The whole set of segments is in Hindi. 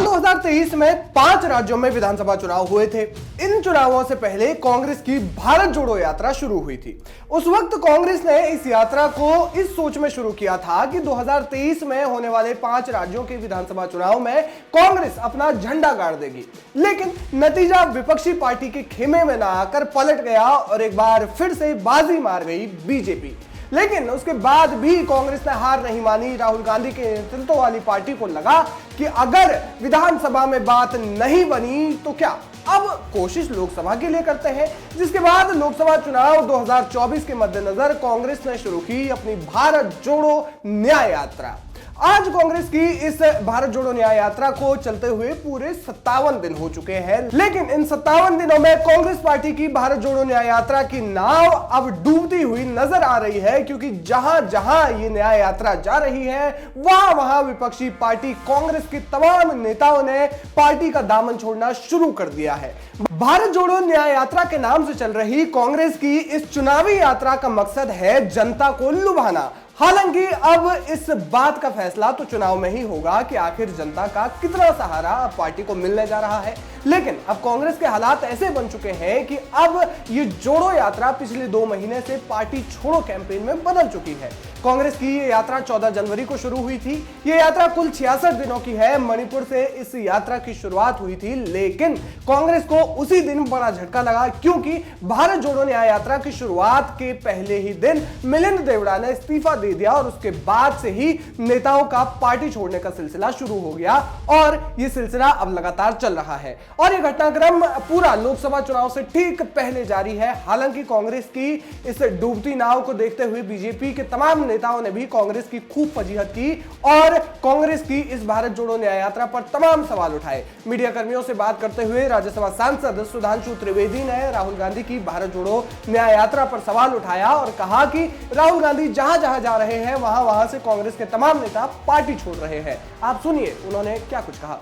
साल 2023 में 5 राज्यों में विधानसभा चुनाव हुए थे। इन चुनावों से पहले कांग्रेस की भारत जोड़ो यात्रा शुरू हुई थी। उस वक्त कांग्रेस ने इस यात्रा को इस सोच में शुरू किया था कि 2023 में होने वाले 5 राज्यों के विधानसभा चुनाव में कांग्रेस अपना झंडा गाड़ देगी। लेकिन नतीजा विपक्षी पार्टी के खेमे में ना आकर पलट गया और एक बार फिर से बाजी मार गई बीजेपी। लेकिन उसके बाद भी कांग्रेस ने हार नहीं मानी। राहुल गांधी के नेतृत्व वाली पार्टी को लगा कि अगर विधानसभा में बात नहीं बनी तो क्या, अब कोशिश लोकसभा के लिए करते हैं। जिसके बाद लोकसभा चुनाव 2024 के मद्देनजर कांग्रेस ने शुरू की अपनी भारत जोड़ो न्याय यात्रा। आज कांग्रेस की इस भारत जोड़ो न्याय यात्रा को चलते हुए पूरे 57 दिन हो चुके हैं। लेकिन इन 57 दिनों में कांग्रेस पार्टी की भारत जोड़ो न्याय यात्रा की नाव अब डूबती हुई नजर आ रही है, क्योंकि जहां जहां ये न्याय यात्रा जा रही है वहां वहां विपक्षी पार्टी कांग्रेस के तमाम नेताओं ने पार्टी का दामन छोड़ना शुरू कर दिया है। भारत जोड़ो न्याय यात्रा के नाम से चल रही कांग्रेस की इस चुनावी यात्रा का मकसद है जनता को लुभाना। हालांकि अब इस बात का फैसला तो चुनाव में ही होगा कि आखिर जनता का कितना सहारा पार्टी को मिलने जा रहा है। लेकिन अब कांग्रेस के हालात ऐसे बन चुके हैं कि अब ये जोड़ो यात्रा पिछले 2 महीने से पार्टी छोड़ो कैंपेन में बदल चुकी है। कांग्रेस की ये यात्रा 14 जनवरी को शुरू हुई थी। ये यात्रा कुल 66 दिनों की है। मणिपुर से इस यात्रा की शुरुआत हुई थी, लेकिन कांग्रेस को उसी दिन बड़ा झटका लगा, क्योंकि भारत जोड़ो न्याय यात्रा की शुरुआत के पहले ही दिन मिलिंद देवड़ा ने इस्तीफा दे दिया और उसके बाद से ही नेताओं का पार्टी छोड़ने का सिलसिला शुरू हो गया और यह सिलसिला अब लगातार चल रहा है। और यह घटनाक्रम पूरा लोकसभा चुनाव से ठीक पहले जारी है। हालांकि कांग्रेस की इस डूबती नाव को देखते हुए बीजेपी के तमाम नेताओं ने भी कांग्रेस की खूब फजीहत की और कांग्रेस की इस भारत जोड़ो न्याय यात्रा पर तमाम सवाल उठाए। मीडिया कर्मियों से बात करते हुए राज्यसभा सांसद सुधांशु त्रिवेदी ने राहुल गांधी की भारत जोड़ो न्याय यात्रा पर सवाल उठाया और कहा कि राहुल गांधी जहां जहां जा रहे हैं वहां वहां से कांग्रेस के तमाम नेता पार्टी छोड़ रहे हैं। आप सुनिए उन्होंने क्या कुछ कहा।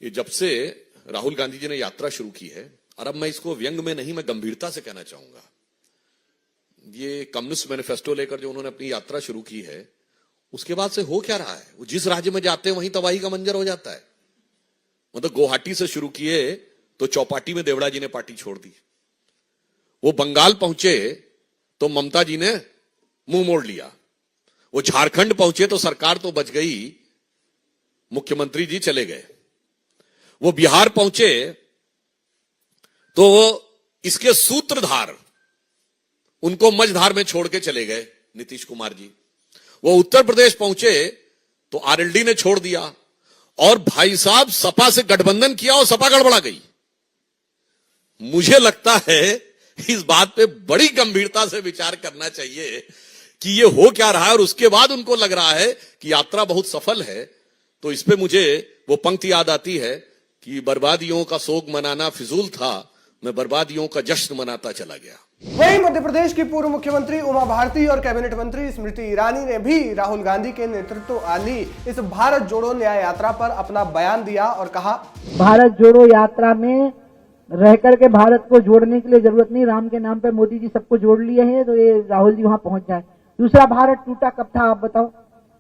ये जब से राहुल गांधी जी ने यात्रा शुरू की है, और अब मैं इसको व्यंग में नहीं, मैं गंभीरता से कहना चाहूंगा, ये कम्युनिस्ट मैनिफेस्टो लेकर जो उन्होंने अपनी यात्रा शुरू की है, उसके बाद से हो क्या रहा है? वो जिस राज्य में जाते हैं वहीं तबाही का मंजर हो जाता है। मतलब गुवाहाटी से शुरू किए तो चौपाटी में देवड़ा जी ने पार्टी छोड़ दी। वो बंगाल पहुंचे तो ममता जी ने मुंह मोड़ लिया। वो झारखंड पहुंचे तो सरकार तो बच गई, मुख्यमंत्री जी चले गए। वो बिहार पहुंचे तो इसके सूत्रधार उनको मझधार में छोड़ के चले गए, नीतीश कुमार जी। वो उत्तर प्रदेश पहुंचे तो आरएलडी ने छोड़ दिया और भाई साहब सपा से गठबंधन किया और सपा गड़बड़ा गई। मुझे लगता है इस बात पे बड़ी गंभीरता से विचार करना चाहिए कि ये हो क्या रहा है। और उसके बाद उनको लग रहा है कि यात्रा बहुत सफल है, तो इस पे मुझे वो पंक्ति याद आती है कि बर्बादियों का शोक मनाना फिजूल था, मैं बर्बादियों का जश्न मनाता चला गया। वहीं मध्य प्रदेश की पूर्व मुख्यमंत्री उमा भारती और कैबिनेट मंत्री स्मृति ईरानी ने भी राहुल गांधी के नेतृत्व वाली इस भारत जोड़ो न्याय यात्रा पर अपना बयान दिया और कहा, भारत जोड़ो यात्रा में रह करके भारत को जोड़ने के लिए जरूरत नहीं, राम के नाम पे मोदी जी सबको जोड़ लिए हैं, तो ये राहुल जी वहां पहुंच जाए। दूसरा, भारत टूटा कब था आप बताओ?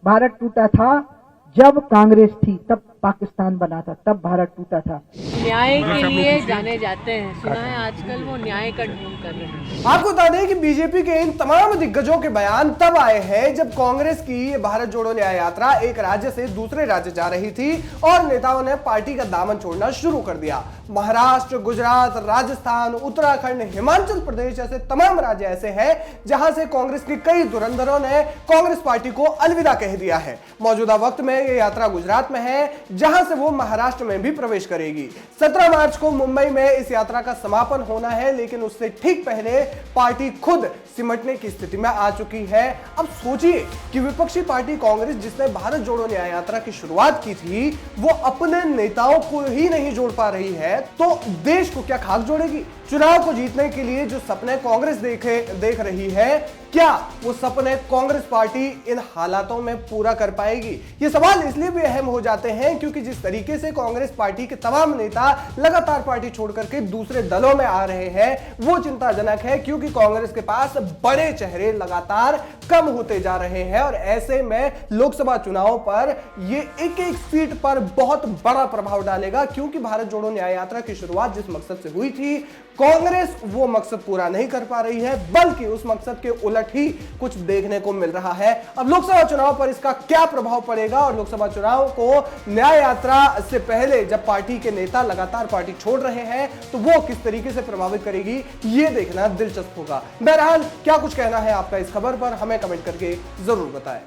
भारत टूटा था जब कांग्रेस थी, तब पाकिस्तान बना था, तब भारत टूटा था। न्याय के लिए जाने जाते हैं, सुना है आजकल वो न्याय का ढोंग कर रहे हैं। आपको बता दें कि बीजेपी के इन तमाम दिग्गजों के बयान तब आए हैं जब कांग्रेस की भारत जोड़ो न्याय यात्रा एक राज्य से दूसरे राज्य जा रही थी और नेताओं ने पार्टी का दामन छोड़ना शुरू कर दिया। महाराष्ट्र, गुजरात, राजस्थान, उत्तराखंड, हिमाचल प्रदेश जैसे तमाम राज्य ऐसे हैं जहां से कांग्रेस के कई धुरंधरों ने कांग्रेस पार्टी को अलविदा कह दिया है। मौजूदा वक्त में यह यात्रा गुजरात में है, जहां से वो महाराष्ट्र में भी प्रवेश करेगी। 17 मार्च को मुंबई में इस यात्रा का समापन होना है, लेकिन उससे ठीक पहले पार्टी खुद सिमटने की स्थिति में आ चुकी है। अब सोचिए कि विपक्षी पार्टी कांग्रेस, जिसने भारत जोड़ो न्याय यात्रा की शुरुआत की थी, वो अपने नेताओं को ही नहीं जोड़ पा रही है, तो देश को क्या खाक जोड़ेगी? चुनाव को जीतने के लिए जो सपने कांग्रेस देख रही है, क्या वो सपने कांग्रेस पार्टी इन हालातों में पूरा कर पाएगी? ये सवाल इसलिए भी अहम हो जाते हैं क्योंकि जिस तरीके से कांग्रेस पार्टी के तमाम नेता लगातार पार्टी छोड़कर के दूसरे दलों में आ रहे हैं वो चिंताजनक है, क्योंकि कांग्रेस के पास बड़े चेहरे लगातार कम होते जा रहे हैं और ऐसे में लोकसभा चुनाव पर ये एक एक सीट पर बहुत बड़ा प्रभाव डालेगा, क्योंकि भारत जोड़ो न्याय यात्रा की शुरुआत जिस मकसद से हुई थी कांग्रेस वो मकसद पूरा नहीं कर पा रही है, बल्कि उस मकसद के उलट ही कुछ देखने को मिल रहा है। अब लोकसभा चुनाव पर इसका क्या प्रभाव पड़ेगा और लोकसभा चुनाव को न्याय यात्रा से पहले जब पार्टी के नेता लगातार पार्टी छोड़ रहे हैं तो वो किस तरीके से प्रभावित करेगी ये देखना दिलचस्प होगा। बहरहाल क्या कुछ कहना है आपका इस खबर पर हमें कमेंट करके जरूर बताएं।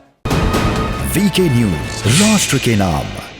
वीके न्यूज, राष्ट्र के नाम।